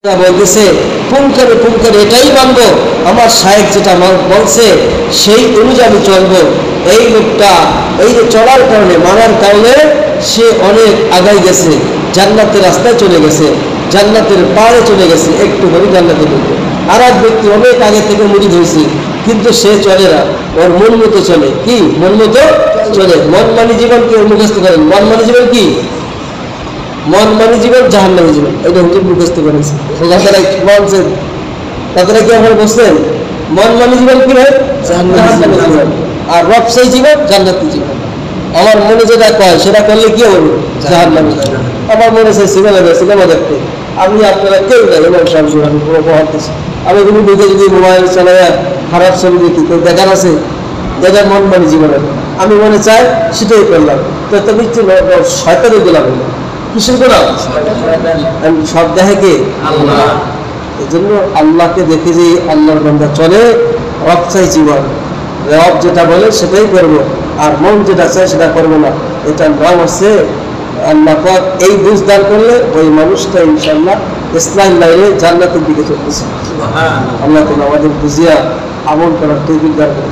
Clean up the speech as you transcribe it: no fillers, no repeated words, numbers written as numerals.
বলতেছে পুঙ্খারে পুঙ্খারে এটাই মানবো, আমার শায়েখ যেটা বলছে সেই অনুযায়ী আমি চলবো। এই লোকটা এই যে চলার কারণে, মানার কারণে সে অনেক আগাই গেছে, জান্নাতের রাস্তায় চলে গেছে, জান্নাতের পাড়ে চলে গেছে, একটু করে জান্নাতে ঢুকবে। আর এক ব্যক্তি অনেক আগে থেকে মুরিদ হয়েছে, কিন্তু সে চলে না, ওর মন মতো চলে। কি মন মতো চলে? মন মানি জীবন কি মুখস্থ করেন? মন মানি জীবন কি? মন মানি জীবন জাহান্নামী জীবন, এটা হুজুর মুখস্থ করেছে। তাদের কি আপনারা বলছেন? মন মানি জীবন কি হয়? জাহান্নামী জীবন। আর রবসাই জীবন জান্নাতি জীবন। আমার মনে যেটা কয় সেটা করলে কি হবে? জাহান্নামী। আমার মনে চাই সিনেমা দেখতে, আমি আপনারা কেউ নাই, এমন সামনে আমি পুরো পড়তেছি, আমি কোনো দিকে যদি মোবাইল চালায় খারাপ ছবি দেখি, তো দেখার আছে, দেখার মন মানি জীবনের আমি মনে চাই সেটাই করলাম, তো তবে শয়তানের গোলাম হইল। কিসের গোলাম? সব দেখে কে? আল্লাহ। এই জন্য আল্লাহকে দেখে যে আল্লাহর বান্দা চলে, রব চাই জীবন, রব যেটা বলে সেটাই করবো, আর মন যেটা চায় সেটা করবো না। এটার নাম হচ্ছে আল্লাহ পাক। এই বুঝ দান করলে ওই মানুষটা ইনশাআল্লাহ ইসলাম লাইনে জান্নাতের দিকে চলতেছে। আল্লাহ আমাদের বুঝিয়া আমল করার তৌফিক দান করে।